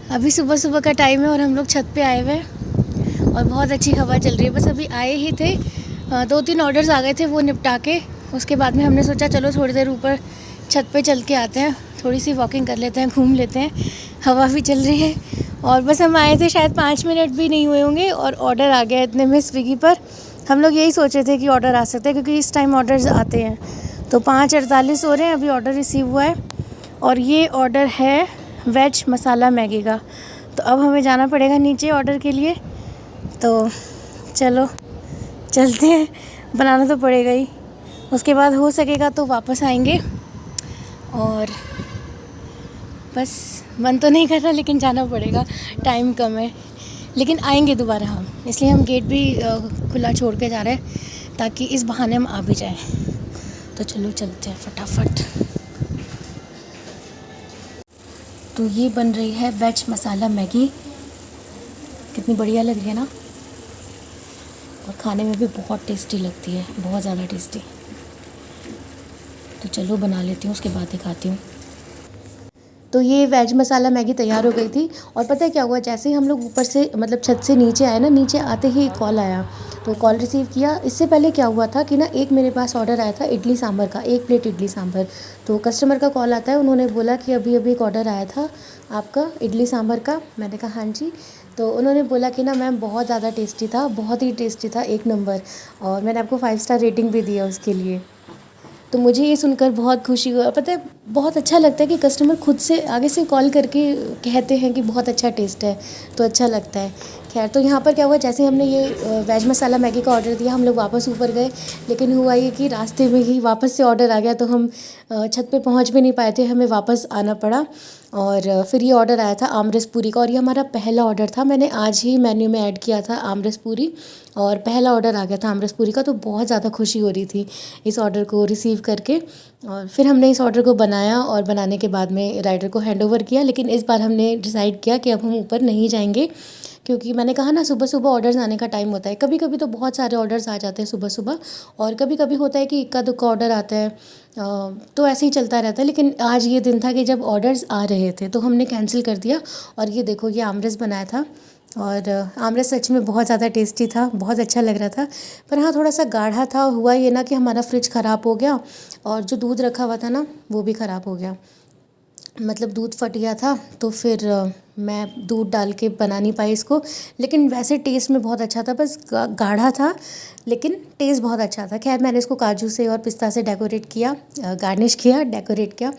अभी सुबह सुबह का टाइम है और हम लोग छत पे आए हुए हैं और बहुत अच्छी हवा चल रही है। बस अभी आए ही थे, 2-3 ऑर्डर्स आ गए थे, वो निपटा के उसके बाद में हमने सोचा चलो थोड़ी देर ऊपर छत पे चल के आते हैं, थोड़ी सी वॉकिंग कर लेते हैं, घूम लेते हैं, हवा भी चल रही है। और बस हम आए थे, शायद 5 मिनट भी नहीं हुए होंगे और ऑर्डर आ गया इतने में स्विगी पर। हम लोग यही सोच रहे थे कि ऑर्डर आ सकते हैं क्योंकि इस टाइम ऑर्डर्स आते हैं। तो 5:48 हो रहे हैं, अभी ऑर्डर रिसीव हुआ है और ये ऑर्डर है वेज मसाला मैगी का। तो अब हमें जाना पड़ेगा नीचे ऑर्डर के लिए। तो चलो चलते हैं, बनाना तो पड़ेगा ही, उसके बाद हो सकेगा तो वापस आएंगे। और बस मन तो नहीं कर रहा लेकिन जाना पड़ेगा, टाइम कम है, लेकिन आएंगे दोबारा हम, इसलिए हम गेट भी खुला छोड़ के जा रहे हैं ताकि इस बहाने हम आ भी जाएं। तो चलो चलते हैं फटाफट। तो ये बन रही है वेज मसाला मैगी, कितनी बढ़िया लग रही है ना, और खाने में भी बहुत टेस्टी लगती है, बहुत ज़्यादा टेस्टी। तो चलो बना लेती हूँ, उसके बाद दिखाती हूँ। तो ये वेज मसाला मैगी तैयार हो गई थी और पता है क्या हुआ, जैसे ही हम लोग ऊपर से मतलब छत से नीचे आए ना, नीचे आते ही एक कॉल आया। तो कॉल रिसीव किया। इससे पहले क्या हुआ था कि ना, एक मेरे पास ऑर्डर आया था इडली सांभर का, 1 प्लेट इडली सांभर। तो कस्टमर का कॉल आता है, उन्होंने बोला कि अभी अभी एक ऑर्डर आया था आपका इडली सांभर का। मैंने कहा हाँ जी। तो उन्होंने बोला कि ना मैम बहुत ज़्यादा टेस्टी था, बहुत ही टेस्टी था, 1 नंबर, और मैंने आपको 5 स्टार रेटिंग भी दिया उसके लिए। तो मुझे ये सुनकर बहुत खुशी हुआ। पता है, बहुत अच्छा लगता है कि कस्टमर खुद से आगे से कॉल करके कहते हैं कि बहुत अच्छा टेस्ट है, तो अच्छा लगता है। खैर, तो यहाँ पर क्या हुआ, जैसे हमने ये वेज मसाला मैगी का ऑर्डर दिया, हम लोग वापस ऊपर गए, लेकिन हुआ ये कि रास्ते में ही वापस से ऑर्डर आ गया, तो हम छत पे पहुँच भी नहीं पाए थे, हमें वापस आना पड़ा। और फिर ये ऑर्डर आया था आमरस पूरी का, और ये हमारा पहला ऑर्डर था, मैंने आज ही मेन्यू में ऐड किया था आमरस पूरी, और पहला ऑर्डर आ गया था आमरस पूरी का। तो बहुत ज़्यादा खुशी हो रही थी इस ऑर्डर को रिसीव करके। और फिर हमने इस ऑर्डर को बनाया और बनाने के बाद में राइडर को हैंड ओवर किया। लेकिन इस बार हमने डिसाइड किया कि अब हम ऊपर नहीं जाएंगे, क्योंकि मैंने कहा ना, सुबह सुबह ऑर्डर्स आने का टाइम होता है। कभी कभी तो बहुत सारे ऑर्डर्स आ जाते हैं सुबह सुबह, और कभी कभी होता है कि इक्का दुक्का ऑर्डर आता है। तो ऐसे ही चलता रहता है। लेकिन आज ये दिन था कि जब ऑर्डर्स आ रहे थे तो हमने कैंसिल कर दिया। और ये देखो, ये आमरस बनाया था, और आमरस सच में बहुत ज़्यादा टेस्टी था, बहुत अच्छा लग रहा था। पर हाँ, थोड़ा सा गाढ़ा था। हुआ ये ना कि हमारा फ्रिज ख़राब हो गया, और जो दूध रखा हुआ था ना, वो भी ख़राब हो गया, मतलब दूध फट गया था। तो फिर मैं दूध डाल के बना नहीं पाई इसको। लेकिन वैसे टेस्ट में बहुत अच्छा था, बस गाढ़ा था, लेकिन टेस्ट बहुत अच्छा था। खैर, मैंने इसको काजू से और पिस्ता से डेकोरेट किया, गार्निश किया, डेकोरेट किया,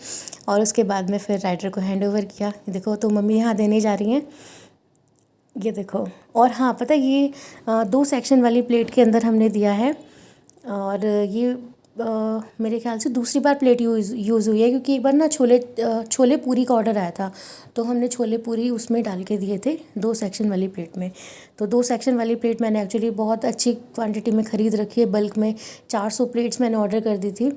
और उसके बाद में फिर राइडर को हैंड ओवर किया। देखो, तो मम्मी यहाँ देने जा रही हैं, ये देखो। और हाँ, पता है, ये 2 सेक्शन वाली प्लेट के अंदर हमने दिया है, और ये मेरे ख्याल से दूसरी बार प्लेट यूज़ हुई है, क्योंकि एक बार ना छोले पूरी का ऑर्डर आया था, तो हमने छोले पूरी उसमें डाल के दिए थे 2 सेक्शन वाली प्लेट में। तो 2 सेक्शन वाली प्लेट मैंने एक्चुअली बहुत अच्छी क्वांटिटी में ख़रीद रखी है, बल्क में 400 प्लेट्स मैंने ऑर्डर कर दी थी।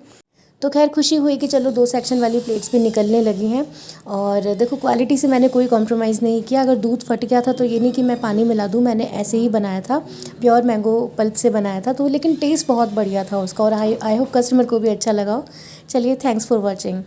तो खैर, खुशी हुई कि चलो 2 सेक्शन वाली प्लेट्स भी निकलने लगी हैं। और देखो, क्वालिटी से मैंने कोई कॉम्प्रोमाइज़ नहीं किया। अगर दूध फट गया था तो ये नहीं कि मैं पानी मिला दूँ, मैंने ऐसे ही बनाया था, प्योर मैंगो पल्प से बनाया था। तो लेकिन टेस्ट बहुत बढ़िया था उसका, और आई होप कस्टमर को भी अच्छा लगा हो। चलिए, थैंक्स फॉर वॉचिंग।